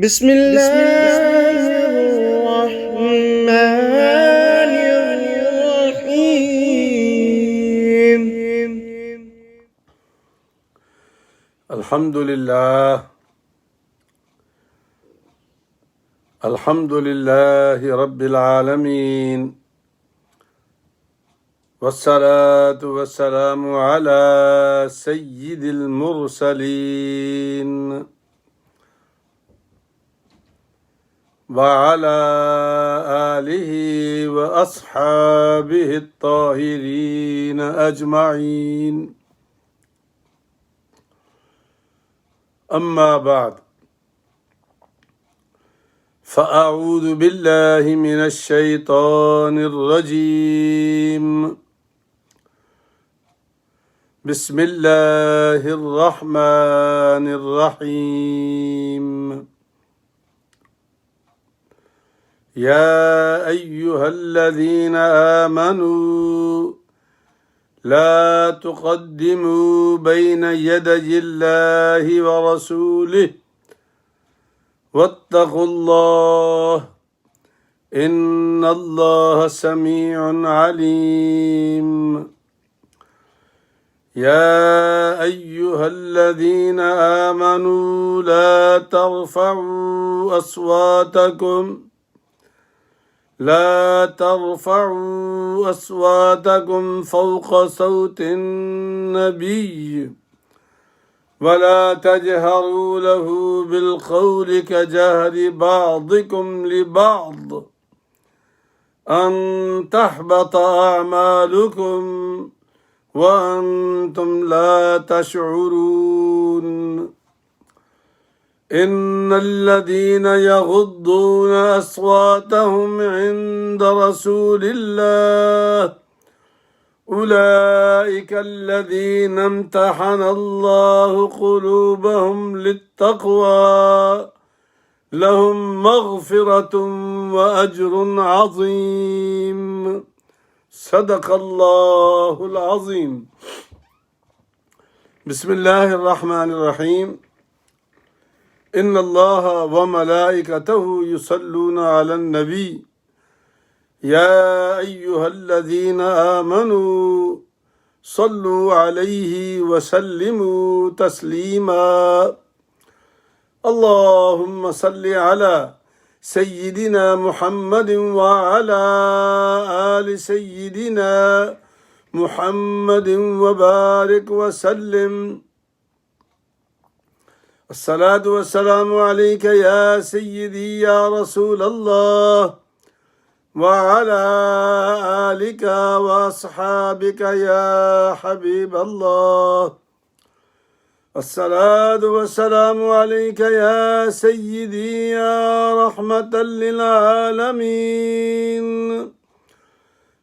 بسم الله الرحمن الرحيم. الحمد لله رب العالمين، والصلاة والسلام على سيد المرسلين وعلى آله وأصحابه الطاهرين أجمعين. أما بعد، فأعوذ بالله من الشيطان الرجيم. بسم الله الرحمن الرحيم. يا أيها الذين آمنوا لا تقدموا بين يدي الله ورسوله واتقوا الله إن الله سميع عليم. يا أيها الذين آمنوا لا ترفعوا أصواتكم فوق صوت النبي ولا تجهروا له بالقول كجهر بعضكم لبعض أن تحبط أعمالكم وأنتم لا تشعرون. إن الذين يغضون أصواتهم عند رسول الله أولئك الذين امتحن الله قلوبهم للتقوى لهم مغفرة وأجر عظيم. صدق الله العظيم. بسم الله الرحمن الرحيم. إن الله وملائكته يصلون على النبي يا أيها الذين آمنوا صلوا عليه وسلموا تسليما. اللهم صل على سيدنا محمد وعلى آل سيدنا محمد وبارك وسلم. الصلاة والسلام عليك يا سيدي يا رسول الله وعلى آلك وأصحابك يا حبيب الله. الصلاة والسلام عليك يا سيدي يا رحمة للعالمين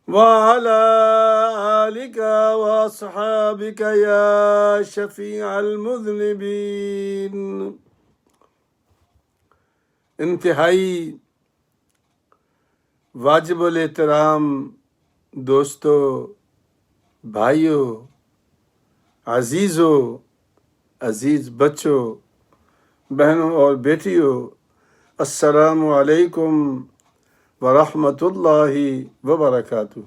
وعلى آلك وأصحابك يا شفيع المذنبين. انتہائی واجب الاحترام دوستو، بھائیوں، عزیزوں، عزیز بچوں، بہنوں اور بیٹیوں، السلام علیکم ورحمۃ اللہ وبرکاتہ۔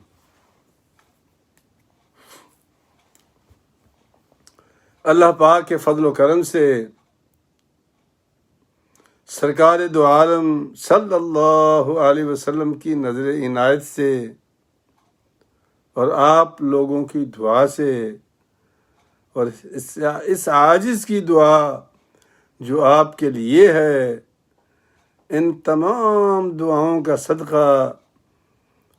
اللہ پاک کے فضل و کرم سے سرکار دو عالم صلی اللہ علیہ وسلم کی نظر عنایت سے اور آپ لوگوں کی دعا سے اور اس عاجز کی دعا جو آپ کے لیے ہے، ان تمام دعاؤں کا صدقہ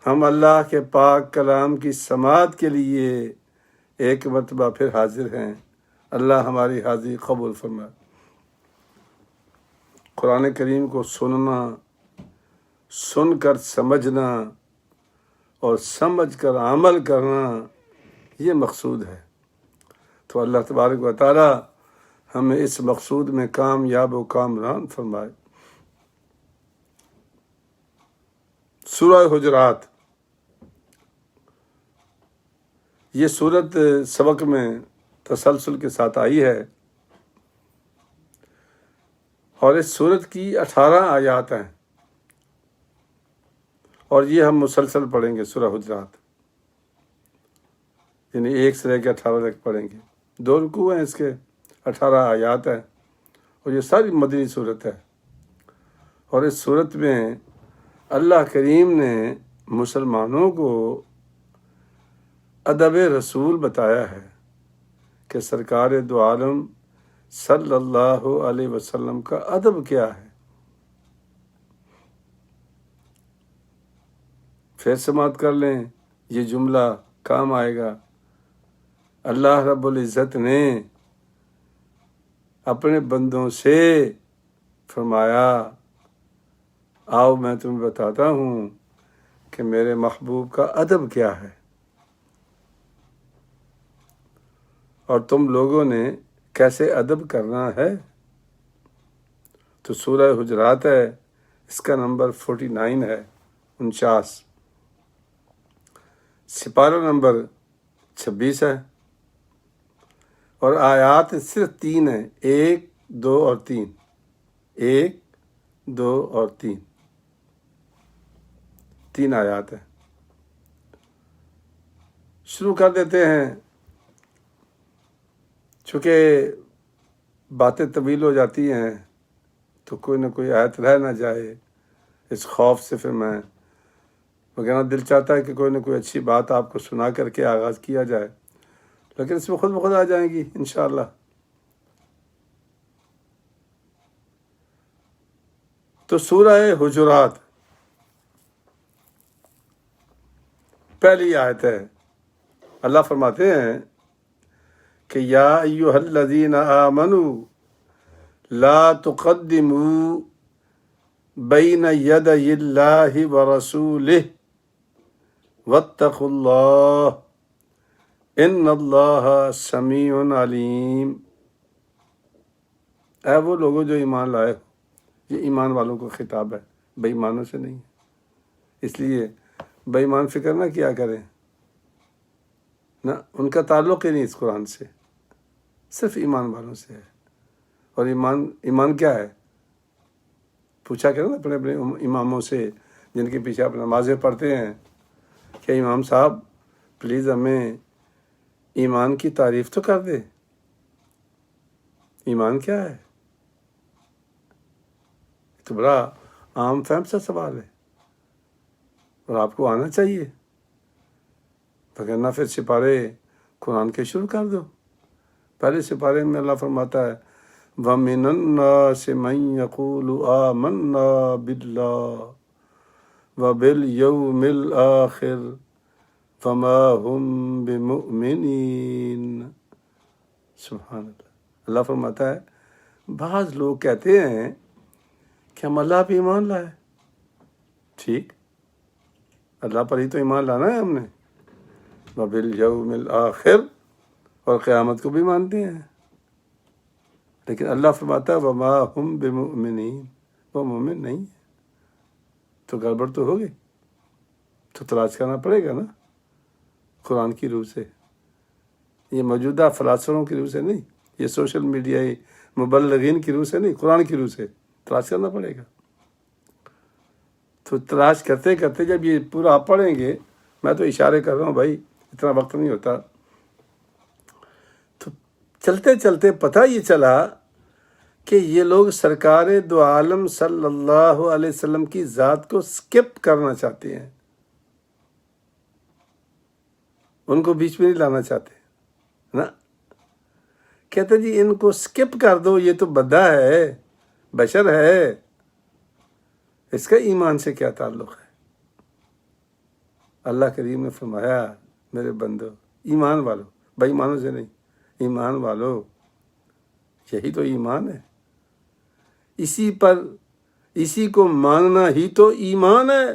ہم اللہ کے پاک کلام کی سماعت کے لیے ایک مرتبہ پھر حاضر ہیں۔ اللہ ہماری حاضری قبول فرمائے۔ قرآن کریم کو سننا، سن کر سمجھنا اور سمجھ کر عمل کرنا، یہ مقصود ہے۔ تو اللہ تبارک و تعالی ہمیں اس مقصود میں کامیاب و کامران فرمائے۔ سورہ حجرات، یہ سورت سبق میں تسلسل کے ساتھ آئی ہے۔ اور اس سورت کی 18 آیات ہیں، اور یہ ہم مسلسل پڑھیں گے سورہ حجرات، یعنی 1 سے لے کے 18 تک پڑھیں گے۔ 2 رکوع ہیں اس کے، 18 آیات ہیں، اور یہ ساری مدنی صورت ہے۔ اور اس صورت میں اللہ کریم نے مسلمانوں کو ادب رسول بتایا ہے کہ سرکار دو عالم صلی اللہ علیہ وسلم کا ادب کیا ہے۔ پھر سماعت کر لیں، یہ جملہ کام آئے گا۔ اللہ رب العزت نے اپنے بندوں سے فرمایا، آؤ میں تمہیں بتاتا ہوں کہ میرے محبوب کا ادب کیا ہے، اور تم لوگوں نے کیسے ادب کرنا ہے۔ تو سورہ حجرات ہے، اس کا نمبر 49 ہے، 49، سپارہ نمبر 26 ہے، اور آیات صرف 3 ہیں، 1، 2 اور 3، 1، 2 اور 3 آیات ہیں۔ شروع کر دیتے ہیں، چونکہ باتیں طویل ہو جاتی ہیں تو کوئی نہ کوئی آیت رہ نہ جائے، اس خوف سے پھر میں وغیرہ دل چاہتا ہے کہ کوئی نہ کوئی اچھی بات آپ کو سنا کر کے آغاز کیا جائے، لیکن اس میں خود بخود آ جائیں گی انشاءاللہ۔ تو سورہ حجرات پہلی آیت ہے، اللہ فرماتے ہیں کہ یا ایھا الذین آمنوا لا تقدموا بین یدی اللہ ورسولہ واتقوا اللہ ان اللہ سمیع علیم۔ اے وہ لوگوں جو ایمان لائے ہو، یہ ایمان والوں کو خطاب ہے، بے ایمانوں سے نہیں ہے۔ اس لیے بے ایمان فکر نہ کیا کریں، نہ ان کا تعلق ہی نہیں اس قرآن سے، صرف ایمان والوں سے ہے۔ اور ایمان کیا ہے؟ پوچھا کریں نا اپنے اپنے اماموں سے جن کے پیچھے آپ نمازیں پڑھتے ہیں کہ امام صاحب پلیز ہمیں ایمان کی تعریف تو کر دے، ایمان کیا ہے؟ تو بڑا عام فہم سا سوال ہے، اور آپ کو آنا چاہیے، وگرنہ پھر سپارے قرآن کے شروع کر دو۔ پہلے سپارے میں اللہ فرماتا ہے وَمِنَ النَّاسِ مَن يَقُولُ آمَنَّا بِاللَّهِ وَبِالْيَوْمِ الْآخِرِ وَمَا هُمْ بِمُؤْمِنِينَ۔ سبحان اللہ، اللہ فرماتا ہے بعض لوگ کہتے ہیں کہ ہم اللہ پہ ایمان لائے، ٹھیک، اللہ پر ہی تو ایمان لانا ہے ہم نے، وَبِالْيَوْمِ الْآخِرِ، اور قیامت کو بھی مانتے ہیں، لیکن اللہ فرماتا ہے وَمَا هُمْ بِمُؤْمِنِينَ، وہ مومن نہیں ہے۔ تو گڑبڑ تو ہوگی، تو تلاش کرنا پڑے گا نا قرآن کی روح سے، یہ موجودہ فلاسفروں کی روح سے نہیں، یہ سوشل میڈیائی مبلغین کی روح سے نہیں، قرآن کی روح سے تلاش کرنا پڑے گا۔ تو تلاش کرتے کرتے جب یہ پورا آپ پڑھیں گے، میں تو اشارے کر رہا ہوں بھائی، اتنا وقت نہیں ہوتا، تو چلتے چلتے پتہ یہ چلا کہ یہ لوگ سرکار دو عالم صلی اللہ علیہ وسلم کی ذات کو سکپ کرنا چاہتے ہیں، ان کو بیچ میں نہیں لانا چاہتے نا، کہتے جی ان کو سکپ کر دو، یہ تو بندہ ہے، بشر ہے، اس کا ایمان سے کیا تعلق ہے؟ اللہ کریم نے فرمایا میرے بندو، ایمان والو، بے ایمانوں سے نہیں، ایمان والو، یہی تو ایمان ہے، اسی کو ماننا ہی تو ایمان ہے۔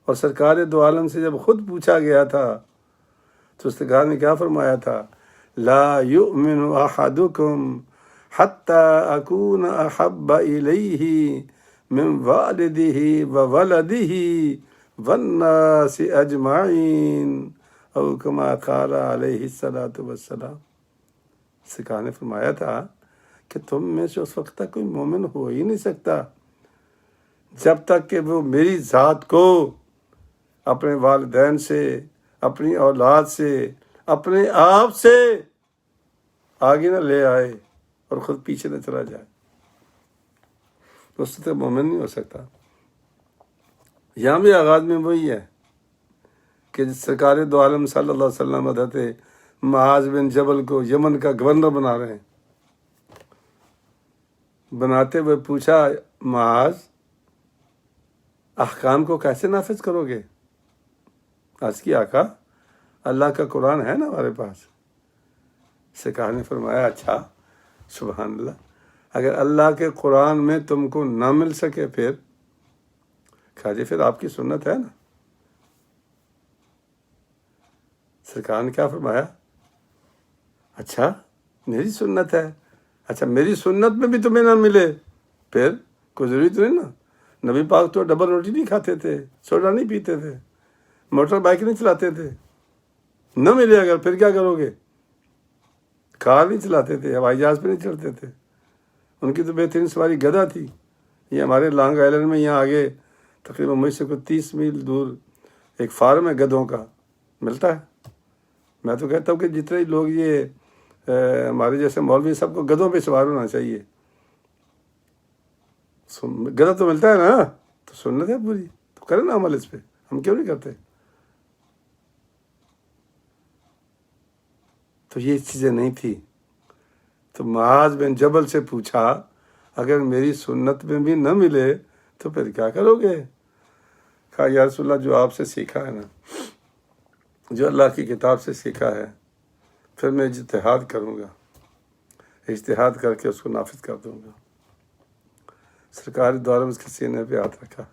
اور سرکار دو عالم سے جب خود پوچھا گیا تھا تو سرکار نے کیا فرمایا تھا؟ لا یؤمن احدکم حتی اکون احب الیہ من والدہ وولدہ والناس اجمعین، او کما قال علیہ الصلوۃ والسلام۔ سرکار نے فرمایا تھا کہ تم میں سے اس وقت تک کوئی مومن ہو ہی نہیں سکتا جب تک کہ وہ میری ذات کو اپنے والدین سے، اپنی اولاد سے، اپنے آپ سے آگے نہ لے آئے اور خود پیچھے نہ چلا جائے، اس سے مومن نہیں ہو سکتا۔ یہاں بھی آغاز میں وہی ہے کہ سرکار دو عالم صلی اللہ علیہ وسلم حضرت معاذ بن جبل کو یمن کا گورنر بنا رہے ہیں۔ بناتے ہوئے پوچھا، معاذ احکام کو کیسے نافذ کرو گے؟ عرض کی، آقا اللہ کا قرآن ہے نا ہمارے پاس۔ سرکار نے فرمایا، اچھا سبحان اللہ، اگر اللہ کے قرآن میں تم کو نہ مل سکے پھر؟ کہا جی پھر آپ کی سنت ہے نا۔ سرکار نے کیا فرمایا؟ اچھا میری سنت ہے، اچھا میری سنت میں بھی تمہیں نہ ملے پھر کوئی ضروری تو نہیں نا۔ نبی پاک تو ڈبل روٹی نہیں کھاتے تھے، سوڈا نہیں پیتے تھے، موٹر بائک نہیں چلاتے تھے، نہ ملے اگر پھر کیا کرو گے؟ کار نہیں چلاتے تھے، ہوائی جہاز پہ نہیں چڑھتے تھے، ان کی تو بہترین سواری گدھا تھی۔ یہ ہمارے لانگ آئلینڈ میں یہاں آگے تقریباً مجھ سے کوئی 30 میل دور ایک فارم ہے گدھوں کا، ملتا ہے۔ میں تو کہتا ہوں کہ جتنے لوگ یہ ہمارے جیسے مولوی سب کو گدھوں پہ سوار ہونا چاہیے۔ گدھا تو ملتا ہے نا، تو سنت ہے پوری، تو کریں نا عمل اس پہ، ہم کیوں نہیں کرتے؟ تو یہ چیزیں نہیں تھی۔ تو معاذ بن جبل سے پوچھا، اگر میری سنت میں بھی نہ ملے تو پھر کیا کرو گے؟ کہا یا رسول اللہ جو آپ سے سیکھا ہے نا، جو اللہ کی کتاب سے سیکھا ہے، پھر میں اجتہاد کروں گا، اجتہاد کر کے اس کو نافذ کر دوں گا۔ سرکار دو عالم اس کے سینے پہ ہاتھ رکھا،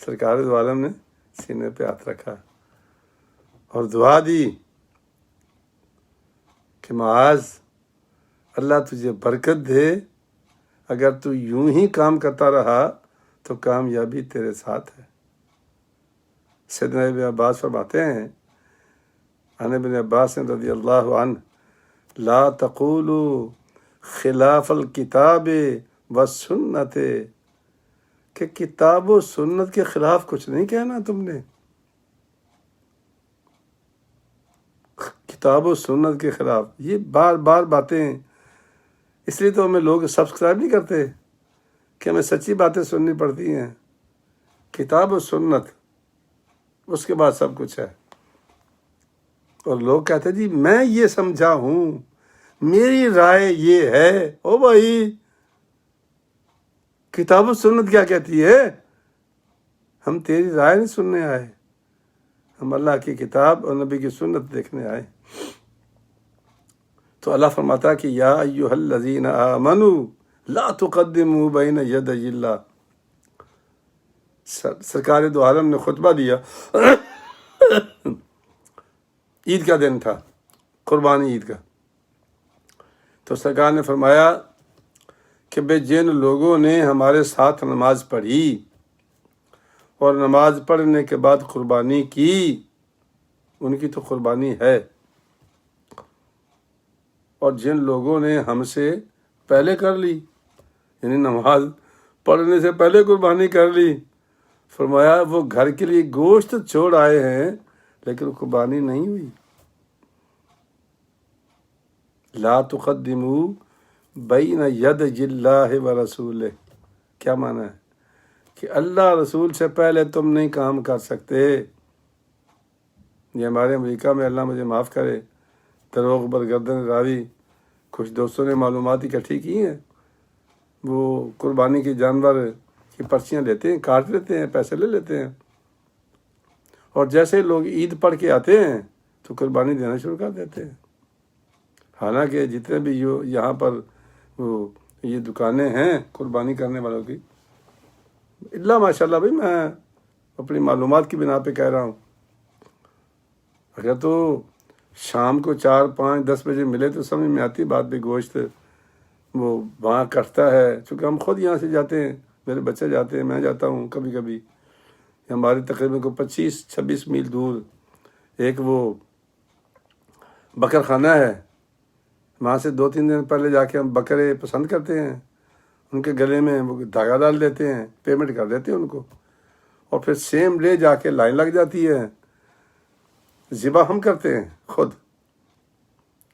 سرکار دو عالم نے سینے پہ ہاتھ رکھا اور دعا دی کہ معاذ اللہ تجھے برکت دے، اگر تو یوں ہی کام کرتا رہا تو کامیابی تیرے ساتھ ہے۔ سیدنا ابن عباس فرماتے ہیں، عن ابن عباس رضی اللہ عنہ، لا تقولوا خلاف الکتاب والسنت، کہ کتاب و سنت کے خلاف کچھ نہیں کہنا تم نے۔ کتاب و سنت کے خلاف یہ بار بار باتیں، اس لیے تو ہمیں لوگ سبسکرائب نہیں کرتے کہ ہمیں سچی باتیں سننی پڑتی ہیں۔ کتاب و سنت، اس کے بعد سب کچھ ہے۔ اور لوگ کہتے ہیں جی میں یہ سمجھا ہوں، میری رائے یہ ہے۔ او بھائی، کتاب و سنت کیا کہتی ہے؟ ہم تیری رائے نہیں سننے آئے، ہم اللہ کی کتاب اور نبی کی سنت دیکھنے آئے۔ تو اللہ فرماتا کہ یا ایھا الذین آمنوا لا تقدموا بین یدی اللہ۔ سرکار دو عالم نے خطبہ دیا، عید کا دن تھا، قربانی عید کا۔ تو سرکار نے فرمایا کہ بے جن لوگوں نے ہمارے ساتھ نماز پڑھی اور نماز پڑھنے کے بعد قربانی کی، ان کی تو قربانی ہے، اور جن لوگوں نے ہم سے پہلے کر لی، یعنی نماز پڑھنے سے پہلے قربانی کر لی، فرمایا وہ گھر کے لیے گوشت چھوڑ آئے ہیں لیکن قربانی نہیں ہوئی۔ لا تقدموا بین یدی اللہ ورسولہ، کیا معنی ہے؟ کہ اللہ رسول سے پہلے تم نہیں کام کر سکتے۔ یہ ہمارے امریکہ میں، اللہ مجھے معاف کرے، دروغ برگردن راوی کچھ دوستوں نے معلومات اکٹھی کی ہیں، وہ قربانی کے جانور کی پرچیاں لیتے ہیں، کاٹ لیتے ہیں، پیسے لے لیتے ہیں، اور جیسے لوگ عید پڑھ کے آتے ہیں تو قربانی دینا شروع کر دیتے ہیں۔ حالانکہ جتنے بھی یہاں پر وہ یہ دکانیں ہیں قربانی کرنے والوں کی، اللہ ماشاء اللہ، بھائی میں اپنی معلومات کی بنا پہ کہہ رہا ہوں، اگر تو شام کو 4، 5، 10 بجے ملے تو سمجھ میں آتی بات بھی، گوشت وہ وہاں کٹتا ہے، چونکہ ہم خود یہاں سے جاتے ہیں، میرے بچے جاتے ہیں، میں جاتا ہوں کبھی کبھی، ہماری تقریباً کو 25-26 میل دور ایک وہ بکر خانہ ہے، وہاں سے 2-3 دن پہلے جا کے ہم بکرے پسند کرتے ہیں، ان کے گلے میں وہ دھاگا ڈال دیتے ہیں، پیمنٹ کر دیتے ہیں ان کو، اور پھر سیم ڈے جا کے لائن لگ جاتی ہے، ذبح ہم کرتے ہیں خود،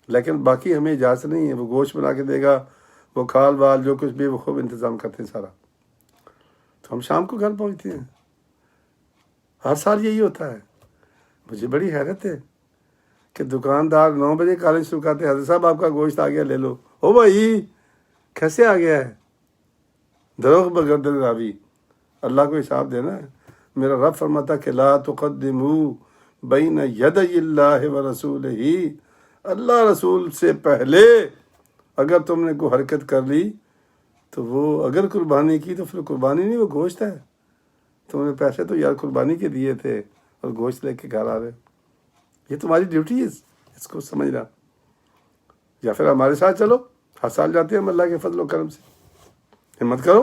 لیکن باقی ہمیں اجازت نہیں ہے۔ وہ گوشت بنا کے دے گا، وہ کھال وال جو کچھ بھی وہ خوب انتظام کرتے ہیں سارا، تو ہم شام کو گھر پہنچتے ہیں۔ ہر سال یہی ہوتا ہے۔ مجھے بڑی حیرت ہے کہ دکاندار 9 بجے کالج شروع کرتے ہیں، حضرت صاحب آپ کا گوشت آ گیا لے لو۔ او بھائی کیسے آ گیا ہے؟ دروغ بگردن راوی، اللہ کو حساب دینا ہے۔ میرا رب فرماتا کہ لا تقدموا بین یدی اللہ و رسولہ، اللہ رسول سے پہلے اگر تم نے کوئی حرکت کر لی تو وہ اگر قربانی کی تو پھر قربانی نہیں، وہ گوشت ہے۔ تم نے پیسے تو یار قربانی کے دیے تھے اور گوشت لے کے گھر آ رہے، یہ تمہاری ڈیوٹی ہے، اس کو سمجھنا۔ یا پھر ہمارے ساتھ چلو، ہر سال جاتے ہیں ہم اللہ کے فضل و کرم سے۔ ہمت کرو،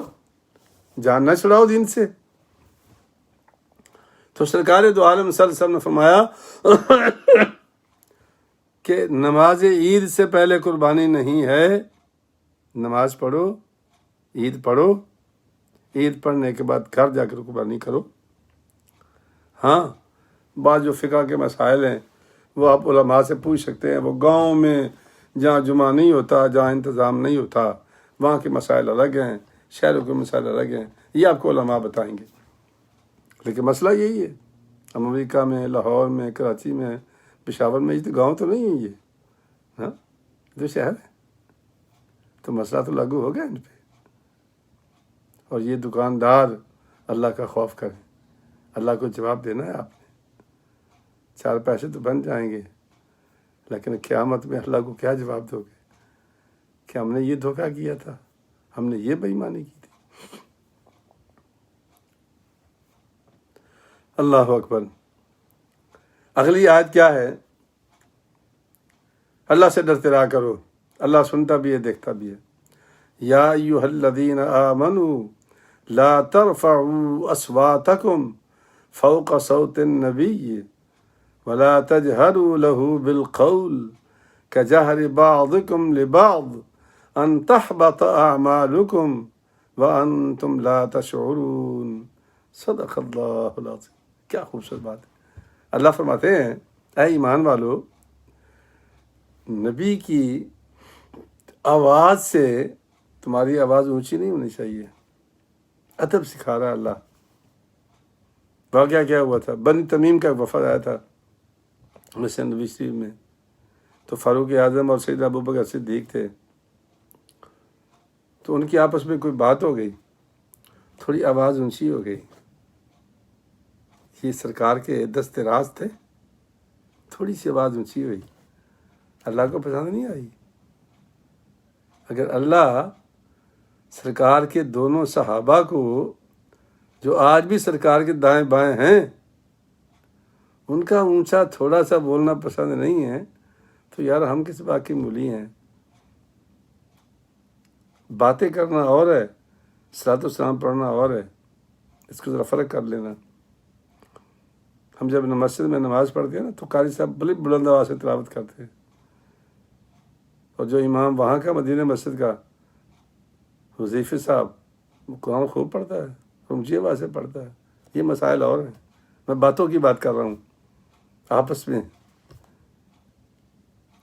جان نہ چھڑاؤ دین سے۔ تو سرکار دو عالم صلی اللہ علیہ وسلم نے فرمایا کہ نماز عید سے پہلے قربانی نہیں ہے، نماز پڑھو، عید پڑھو، عید پڑھنے کے بعد گھر جا کر قربانی کرو۔ ہاں بعض جو فقہ کے مسائل ہیں وہ آپ علماء سے پوچھ سکتے ہیں، وہ گاؤں میں جہاں جمعہ نہیں ہوتا، جہاں انتظام نہیں ہوتا، وہاں کے مسائل الگ ہیں، شہروں کے مسائل الگ ہیں، یہ آپ کو علماء بتائیں گے۔ لیکن مسئلہ یہی ہے، امریکہ میں، لاہور میں، کراچی میں، پشاور میں، یہ تو گاؤں تو نہیں ہے، یہ ہاں یہ تو شہر ہے، تو مسئلہ تو لاگو ہو گیا ان پہ۔ اور یہ دکاندار اللہ کا خوف کریں، اللہ کو جواب دینا ہے آپ نے۔ 4 پیسے تو بن جائیں گے، لیکن قیامت میں اللہ کو کیا جواب دو گے کہ ہم نے یہ دھوکہ کیا تھا، ہم نے یہ بے ایمانی کی تھی۔ اللہ اکبر۔ اگلی آیت کیا ہے؟ اللہ سے ڈرتے رہا کرو، اللہ سنتا بھی ہے، دیکھتا بھی ہے۔ یا ایھا الذین آمنوا لا ترفعوا اصواتکم فوق صوت النبی ولا تجهروا له بالقول كجهر بعضكم لبعض ان تحبط اعمالكم وانتم لا تشعرون۔ صدق اللہ العظیم۔ کیا خوبصورت بات ہے۔ اللہ فرماتے ہیں اے ایمان والو، نبی کی آواز سے تمہاری آواز اونچی نہیں ہونی چاہیے۔ ادب سکھا رہا ہے اللہ۔ واقعہ کیا ہوا تھا؟ بنی تمیم کا وفد آیا تھا مسجد نبوی شریف میں، تو فاروق اعظم اور سیدنا ابوبکر صدیق تھے، تو ان کی آپس میں کوئی بات ہو گئی، تھوڑی آواز اونچی ہو گئی۔ یہ سرکار کے دست راز تھے، تھوڑی سی آواز اونچی ہوئی، اللہ کو پسند نہیں آئی۔ اگر اللہ سرکار کے دونوں صحابہ کو، جو آج بھی سرکار کے دائیں بائیں ہیں، ان کا اونچا تھوڑا سا بولنا پسند نہیں ہے، تو یار ہم کس بات کی مولی ہیں؟ باتیں کرنا اور ہے، صلاۃ والسلام پڑھنا اور ہے، اس کو ذرا فرق کر لینا۔ ہم جب مسجد میں نماز پڑھتے ہیں نا تو قاری صاحب بڑی بلند آواز سے تلاوت کرتے ہیں، اور جو امام وہاں کا مدینہ مسجد کا وظیفی صاحب، وہ قرآن خوب پڑھتا ہے، اونچی آواز سے پڑھتا ہے۔ یہ مسائل اور ہیں، میں باتوں کی بات کر رہا ہوں آپس میں۔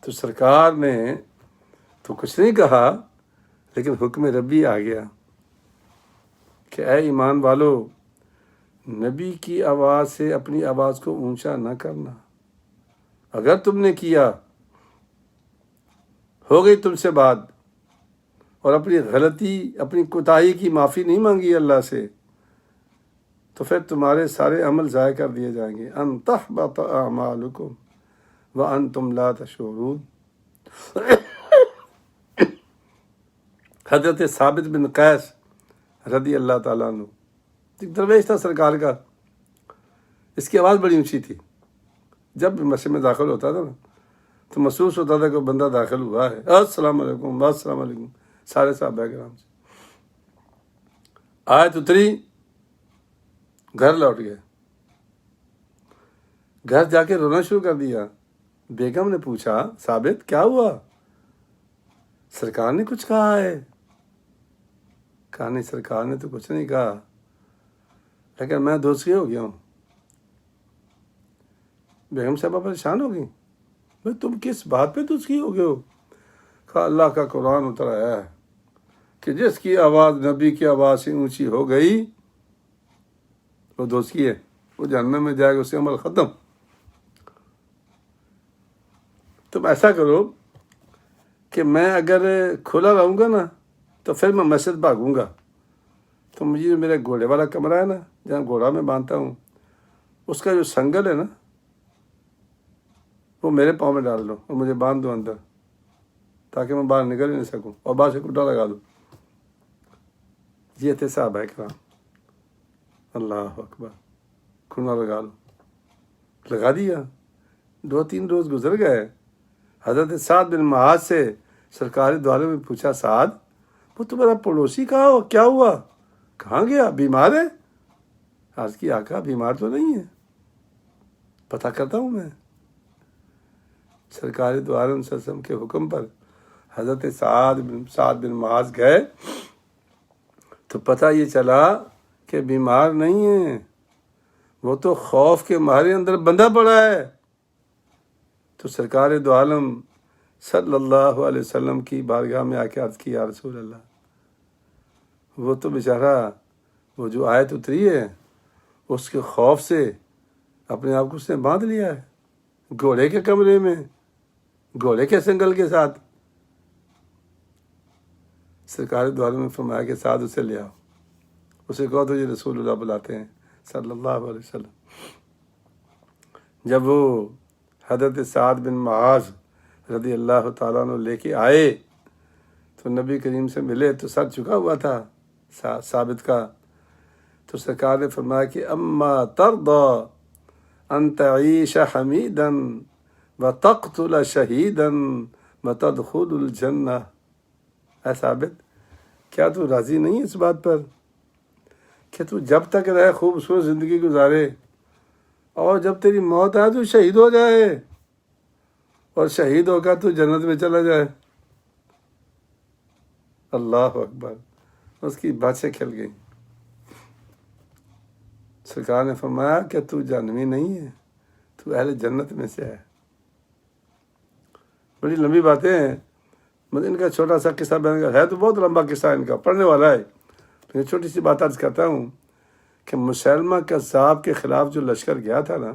تو سرکار نے تو کچھ نہیں کہا، لیکن حکم ربی آ گیا کہ اے ایمان والو، نبی کی آواز سے اپنی آواز کو اونچا نہ کرنا۔ اگر تم نے کیا، ہو گئی تم سے بات، اور اپنی غلطی، اپنی کوتاہی کی معافی نہیں مانگی اللہ سے، تو پھر تمہارے سارے عمل ضائع کر دیے جائیں گے۔ ان تحبط اعمالکم وانتم لا تشعرون۔ حضرت ثابت بن قیس رضی اللہ تعالیٰ عنہ ایک درویش تھا سرکار کا، اس کی آواز بڑی اونچی تھی۔ جب بھی مسجد میں داخل ہوتا تھا نا تو محسوس ہوتا تھا کہ بندہ داخل ہوا ہے، السلام علیکم، السلام علیکم، سارے صحابہ کرام سے۔ آیت اتری، گھر لوٹ گئے، گھر جا کے رونا شروع کر دیا۔ بیگم نے پوچھا ثابت کیا ہوا؟ سرکار نے کچھ کہا ہے؟ کہا نہیں، سرکار نے تو کچھ نہیں کہا، لیکن میں دوسری ہو گیا ہوں۔ بیگم صاحبہ پریشان ہو گئی، میں تم کس بات پہ دوسری ہو گئے ہو؟ کہا اللہ کا قرآن اتر آیا ہے کہ جس کی آواز نبی کی آواز سے اونچی ہو گئی وہ دوسری ہے، وہ جہنم میں جائے گا، اس کا عمل ختم۔ تم ایسا کرو کہ میں اگر کھلا رہوں گا نا تو پھر میں مسجد بھاگوں گا، تو مجھے میرے گھوڑے والا کمرہ ہے نا جہاں گھوڑا میں باندھتا ہوں، اس کا جو سنگل ہے نا وہ میرے پاؤں میں ڈال دو اور مجھے باندھ دو اندر، تاکہ میں باہر نکل ہی نہیں سکوں، اور باہر سے کٹا لگا دو۔ یہ تھے صحابہ کرام، اللہ اکبر، کھنا لگا لو، لگا دیا۔ 2-3 روز گزر گئے، حضرت سعد بن معاذ سے سرکار دو عالم میں پوچھا، سعد وہ تمہارا پڑوسی کہاں ہو، کیا ہوا، کہاں گیا، بیمار ہے؟ عرض کی آقا بیمار تو نہیں ہے، پتہ کرتا ہوں میں۔ سرکار دو عالم صلی اللہ علیہ وسلم کے حکم پر حضرت سعد بن معاذ گئے تو پتہ یہ چلا کہ بیمار نہیں ہے، وہ تو خوف کے مارے اندر بندھا پڑا ہے۔ تو سرکار دو عالم صلی اللہ علیہ وسلم کی بارگاہ میں آ کے عرض کی، یا رسول اللہ، وہ تو بیچارہ، وہ جو آیت اتری ہے اس کے خوف سے اپنے آپ کو اس نے باندھ لیا ہے، گھوڑے کے کمرے میں، گھوڑے کے سنگل کے ساتھ۔ سرکار دو عالم نے فرمایا کہ سعد اسے لے آؤ، اسے کہو تو یہ رسول اللہ بلاتے ہیں صلی اللہ علیہ وسلم۔ جب وہ حضرت سعد بن معاذ رضی اللہ تعالیٰ عنہ لے کے آئے تو نبی کریم سے ملے تو سر جھکا ہوا تھا ثابت کا، تو سرکار نے فرمایا کہ اما ترضى ان تعیش حمیدا وتقتل شہیدا وتدخل الجنہ۔ اے ثابت، کیا تو راضی نہیں ہے اس بات پر کہ تو جب تک رہے خوبصورت زندگی گزارے، اور جب تیری موت آئے تو شہید ہو جائے، اور شہید ہو کر تو جنت میں چلا جائے؟ اللہ اکبر، اس کی باتیں کھل گئیں۔ سرکار نے فرمایا کہ تو جہنمی نہیں ہے، تو اہل جنت میں سے ہے۔ بڑی لمبی باتیں ہیں، مطلب ان کا چھوٹا سا قصہ بیان کا ہے تو بہت لمبا قصہ ان کا پڑھنے والا ہے، لیکن چھوٹی سی بات عرض کرتا ہوں کہ مسلمہ کذاب کے خلاف جو لشکر گیا تھا نا،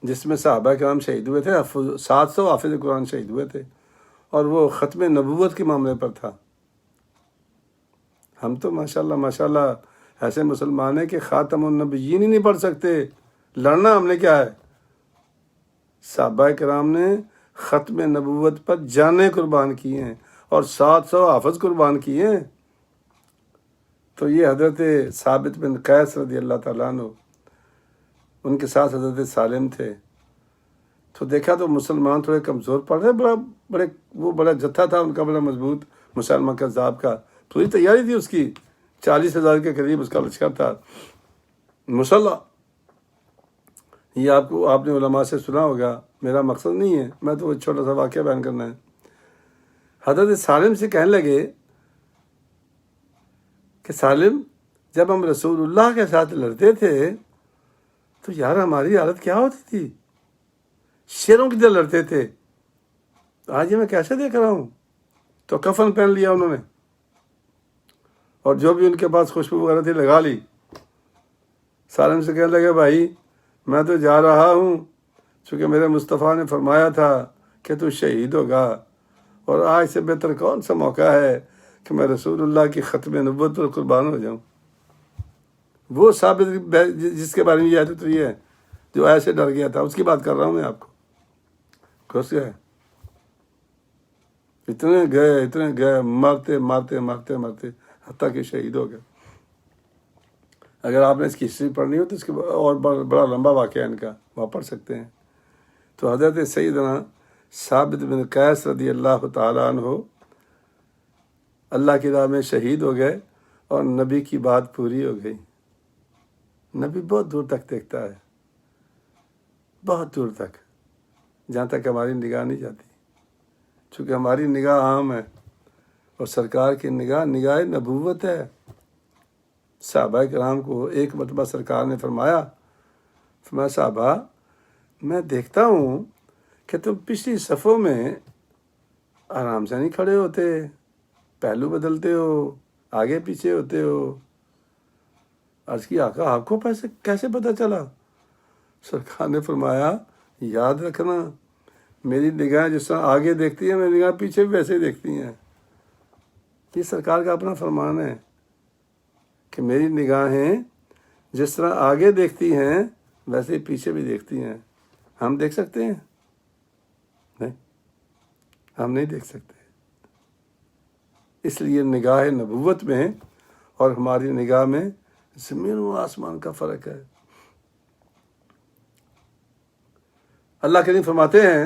جس میں صحابہ کرام شہید ہوئے تھے، 700 حافظ قرآن شہید ہوئے تھے، اور وہ ختم نبوت کے معاملے پر تھا۔ ہم تو ماشاءاللہ ایسے مسلمان ہیں کہ خاتم النبیین ہی نہیں پڑھ سکتے، لڑنا ہم نے کیا ہے؟ صحابہ کرام نے ختم نبوت پر جانیں قربان کی ہیں اور 700 حافظ قربان کیے ہیں۔ تو یہ حضرت ثابت بن قیس رضی اللہ تعالیٰ عنہ، ان کے ساتھ حضرت سالم تھے، تو دیکھا تو مسلمان تھوڑے کمزور پڑ رہے، وہ بڑا جتھا تھا ان کا، بڑا مضبوط، مسلمہ کذاب کا، پوری تیاری تھی اس کی، 40,000 کے قریب اس کا لشکر تھا مسلح۔ یہ آپ نے علماء سے سنا ہوگا، میرا مقصد نہیں ہے، میں تو وہ چھوٹا سا واقعہ بیان کرنا ہے۔ حضرت سالم سے کہنے لگے کہ سالم، جب ہم رسول اللہ کے ساتھ لڑتے تھے تو یار ہماری حالت کیا ہوتی تھی، شیروں کی طرح لڑتے تھے، آج یہ میں کیسے دیکھ رہا ہوں؟ تو کفن پہن لیا انہوں نے، اور جو بھی ان کے پاس خوشبو وغیرہ تھی لگا لی۔ سالم سے کہنے لگے بھائی میں تو جا رہا ہوں، چونکہ میرے مصطفیٰ نے فرمایا تھا کہ تو شہید ہوگا، اور آج سے بہتر کون سا موقع ہے کہ میں رسول اللہ کی ختم نبوت پر قربان ہو جاؤں۔ وہ ثابت جس کے بارے میں یہ آیت یہ ہے، جو ایسے ڈر گیا تھا، اس کی بات کر رہا ہوں میں آپ کو۔ گھس گئے، اتنے گئے، مرتے حتیٰ کہ شہید ہو گئے۔ اگر آپ نے اس کی ہسٹری پڑھنی ہو تو اس کے اور بڑا لمبا واقعہ ان کا، وہ پڑھ سکتے ہیں۔ تو حضرت سیدنا ثابت بن قیس رضی اللہ تعالیٰ عنہ اللہ کی راہ میں شہید ہو گئے، اور نبی کی بات پوری ہو گئی۔ نبی بہت دور تک دیکھتا ہے، بہت دور تک، جہاں تک ہماری نگاہ نہیں جاتی۔ چونکہ ہماری نگاہ عام ہے اور سرکار کی نگاہ نبوت ہے۔ صحابہ کرام کو ایک مرتبہ سرکار نے فرمایا صحابہ میں دیکھتا ہوں کہ تم پچھلی صفوں میں آرام سے نہیں کھڑے ہوتے، پہلو بدلتے ہو، آگے پیچھے ہوتے ہو۔ عرض کی آقا آپ کو کیسے پتہ چلا؟ سرکار نے فرمایا یاد رکھنا میری نگاہ جس طرح آگے دیکھتی ہیں میری نگاہ پیچھے بھی ویسے دیکھتی ہیں۔ یہ سرکار کا اپنا فرمان ہے کہ میری نگاہیں جس طرح آگے دیکھتی ہیں ویسے پیچھے بھی دیکھتی ہیں۔ ہم دیکھ سکتے ہیں؟ نہیں، ہم نہیں دیکھ سکتے۔ اس لیے نگاہ نبوت میں اور ہماری نگاہ میں زمین و آسمان کا فرق ہے۔ اللہ کریم فرماتے ہیں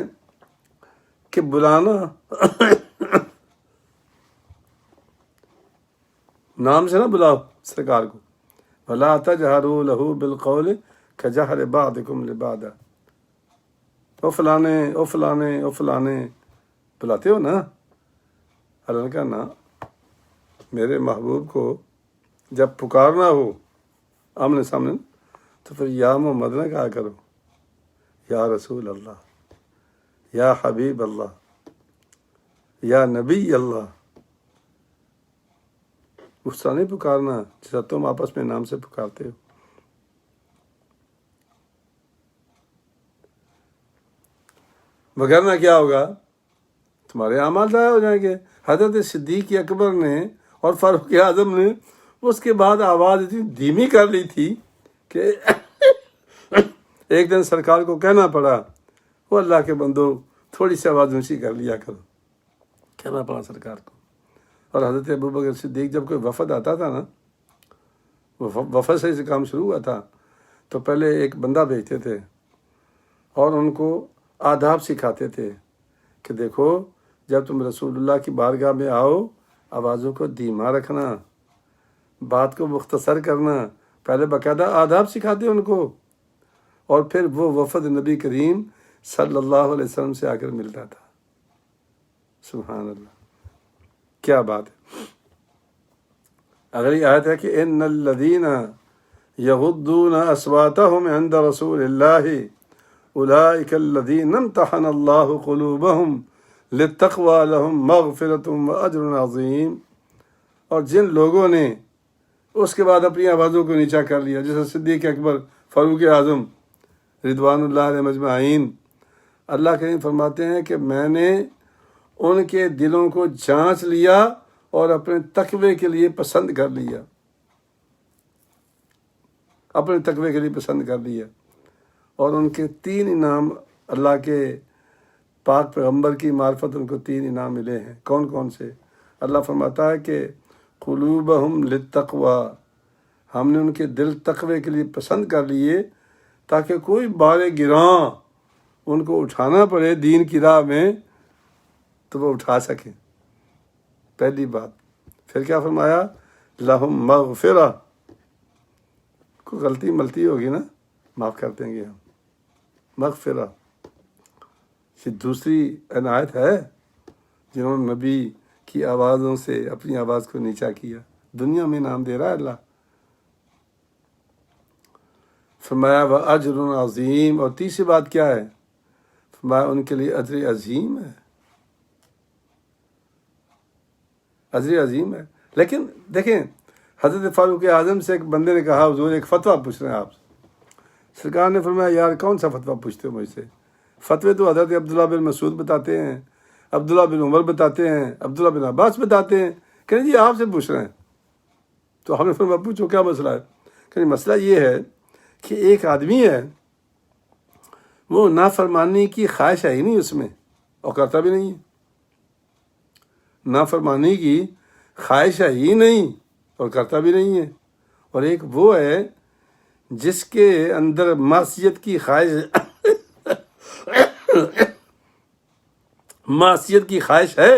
کہ بلانا نام سے نہ بلاؤ سرکار کو، وَلَا تَجْهَرُوا لَهُ بِالْقَوْلِ كَجَهْرِ بَعْضِكُمْ لِبَعْضٍ، او فلانے او فلانے او فلانے بلاتے ہو نا۔ اللہ نے کہا نا، میرے محبوب کو جب پکارنا ہو آمنے سامنے تو پھر یا محمد نہ کہا کرو، یا رسول اللہ، یا حبیب اللہ، یا نبی اللہ، اس طرح نہیں پکارنا جیسا تم آپس میں نام سے پکارتے ہو۔ وگرنہ کیا ہوگا؟ تمہارے اعمال ضائع ہو جائیں گے۔ حضرت صدیق اکبر نے اور فاروق اعظم نے اس کے بعد آواز اتنی دھیمی کر لی تھی کہ ایک دن سرکار کو کہنا پڑا وہ اللہ کے بندو تھوڑی سی آواز اونچی کر لیا کرو، کہنا پڑا سرکار کو۔ اور حضرت ابوبکر صدیق جب کوئی وفد آتا تھا نا، وفد سے کام شروع ہوا تھا تو پہلے ایک بندہ بھیجتے تھے اور ان کو آداب سکھاتے تھے کہ دیکھو جب تم رسول اللہ کی بارگاہ میں آؤ آوازوں کو دھیما رکھنا، بات کو مختصر کرنا، پہلے باقاعدہ آداب سکھاتے ان کو، اور پھر وہ وفد نبی کریم صلی اللہ علیہ وسلم سے آ کر ملتا تھا۔ سبحان اللہ، کیا بات ہے۔ اگلی آیت ہے کہ ان الذین یغضون اصواتهم عند رسول اللہ اولئک الذین امتحن اللہ قلوبهم للتقوی لهم مغفرۃ واجر عظیم، اور جن لوگوں نے اس کے بعد اپنی آوازوں کو نیچا کر لیا، جیسے صدیق اکبر، فاروق اعظم رضوان اللہ علیہ مجمعین، اللہ کریم فرماتے ہیں کہ میں نے ان کے دلوں کو جانچ لیا اور اپنے تقوی کے لیے پسند کر لیا، اپنے تقوی کے لیے پسند کر لیا۔ اور ان کے 3 انعام اللہ کے پاک پیغمبر کی معرفت ان کو 3 انعام ملے ہیں۔ کون کون سے؟ اللہ فرماتا ہے کہ قلوبہم للتقوی، ہم نے ان کے دل تقوی کے لیے پسند کر لیے تاکہ کوئی بار گراں ان کو اٹھانا پڑے دین کی راہ میں تو وہ اٹھا سکیں، پہلی بات۔ پھر کیا فرمایا؟ لہم مغفرہ، کوئی غلطی ملتی ہوگی نا معاف کر دیں گے ہم، مغفرہ۔ یہ دوسری عنایت ہے جنہوں نے نبی کی آوازوں سے اپنی آواز کو نیچا کیا، دنیا میں نام دے رہا ہے اللہ۔ فرمایا وَأَجْرٌ عظیم، اور تیسری بات کیا ہے؟ فرمایا ان کے لیے اجر عظیم ہے، اجر عظیم ہے۔ لیکن دیکھیں حضرت فاروق اعظم سے ایک بندے نے کہا حضور ایک فتویٰ پوچھ رہے ہیں آپ سے۔ سرکار نے فرمایا یار کون سا فتویٰ پوچھتے ہو مجھ سے؟ فتوے تو حضرت عبداللہ بن مسعود بتاتے ہیں، عبداللہ بن عمر بتاتے ہیں، عبداللہ بن عباس بتاتے ہیں، کہ جی آپ سے پوچھ رہے ہیں۔ تو ہم نے فرمایا پوچھو کیا مسئلہ ہے؟ کہ مسئلہ یہ ہے کہ ایک آدمی ہے وہ نافرمانی کی خواہش ہے ہی نہیں اس میں اور کرتا بھی نہیں ہے، نافرمانی کی خواہش ہے ہی نہیں اور کرتا بھی نہیں ہے، اور ایک وہ ہے جس کے اندر معصیت کی خواہش معصیت کی خواہش ہے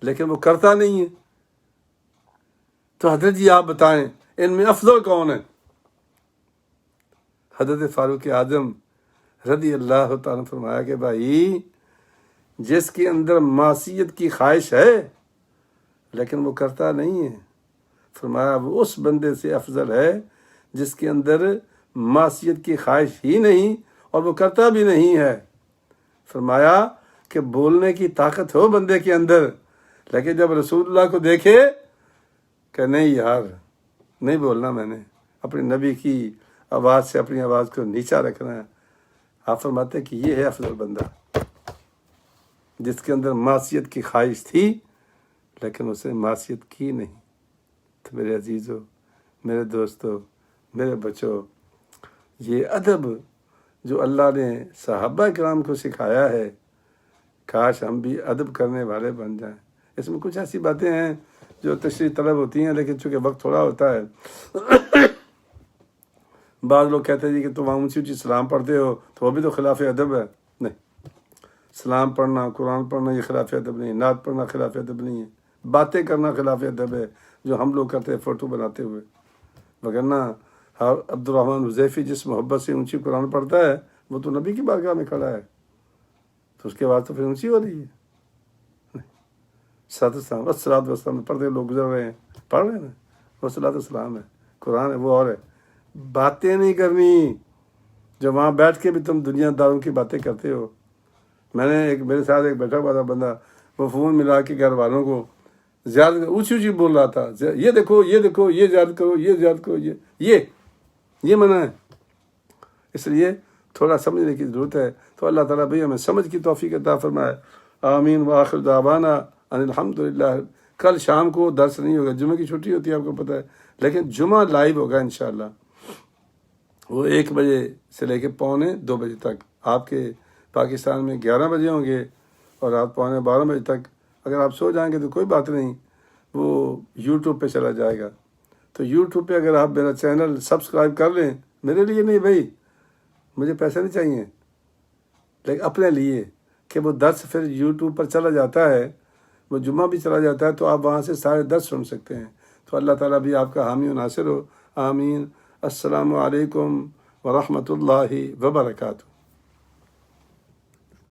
لیکن وہ کرتا نہیں ہے۔ تو حضرت جی آپ بتائیں ان میں افضل کون ہے؟ حضرت فاروق اعظم رضی اللہ تعالیٰ نے فرمایا کہ بھائی جس کے اندر معصیت کی خواہش ہے لیکن وہ کرتا نہیں ہے، فرمایا وہ اس بندے سے افضل ہے جس کے اندر معصیت کی خواہش ہی نہیں اور وہ کرتا بھی نہیں ہے۔ فرمایا کہ بولنے کی طاقت ہو بندے کے اندر، لیکن جب رسول اللہ کو دیکھے کہ نہیں یار نہیں بولنا، میں نے اپنے نبی کی آواز سے اپنی آواز کو نیچا رکھنا ہے، آپ فرماتے ہیں کہ یہ ہے افضل بندہ جس کے اندر معصیت کی خواہش تھی لیکن اس نے معصیت کی نہیں۔ تو میرے عزیزو، میرے دوستو، میرے بچوں، یہ ادب جو اللہ نے صحابہ کرام کو سکھایا ہے، کاش ہم بھی ادب کرنے والے بن جائیں۔ اس میں کچھ ایسی باتیں ہیں جو تشریح طلب ہوتی ہیں، لیکن چونکہ وقت تھوڑا ہوتا ہے، بعض لوگ کہتے ہیں جی کہ تم اونچی اونچی سلام پڑھتے ہو تو وہ بھی تو خلاف ادب ہے۔ نہیں، سلام پڑھنا، قرآن پڑھنا یہ خلاف ادب نہیں، نعت پڑھنا خلاف ادب نہیں ہے، باتیں کرنا خلاف ادب ہے جو ہم لوگ کرتے ہیں فوٹو بناتے ہوئے۔ وگرنہ عبد الرحمن حذیفی جس محبت سے اونچی قرآن پڑھتا ہے وہ تو نبی کی بارگاہ میں کھڑا ہے، تو اس کے بعد تو پھر اونچی ہو رہی ہے۔ السلام والسلام پڑھتے لوگ گزر رہے ہیں، پڑھ رہے ہیں نا، وہ صلاۃ السلام ہے، قرآن ہے، وہ اور ہے۔ باتیں نہیں کرنی جو وہاں بیٹھ کے بھی تم دنیا داروں کی باتیں کرتے ہو۔ میں نے میرے ساتھ ایک بیٹھا ہوا تھا بندہ، وہ فون ملا کے گھر والوں کو زیادہ اونچی اونچی بول رہا تھا، یہ دیکھو یہ دیکھو، یہ زیادہ کرو، یہ زیادہ کرو، یہ منع ہے۔ اس لیے تھوڑا سمجھنے کی ضرورت ہے۔ تو اللہ تعالیٰ بھئی ہمیں سمجھ کی توفیق عطا فرمائے۔ آمین وآخر دعوانا ان الحمدللہ۔ کل شام کو درس نہیں ہوگا، جمعہ کی چھٹی ہوتی ہے آپ کو پتہ ہے، لیکن جمعہ لائیو ہوگا انشاءاللہ، وہ 1 بجے سے لے کے 1:45 بجے تک۔ آپ کے پاکستان میں 11 بجے ہوں گے اور رات 11:45 بجے تک۔ اگر آپ سو جائیں گے تو کوئی بات نہیں، وہ یوٹیوب پہ چلا جائے گا۔ تو یوٹیوب پہ اگر آپ میرا چینل سبسکرائب کر لیں، میرے لیے نہیں بھائی، مجھے پیسے نہیں چاہیے، لیکن اپنے لیے کہ وہ درس پھر یوٹیوب پر چلا جاتا ہے، وہ جمعہ بھی چلا جاتا ہے تو آپ وہاں سے سارے درس سن سکتے ہیں۔ تو اللہ تعالیٰ بھی آپ کا حامی و ناصر ہو۔ آمین۔ السلام علیکم ورحمۃ اللہ وبرکاتہ۔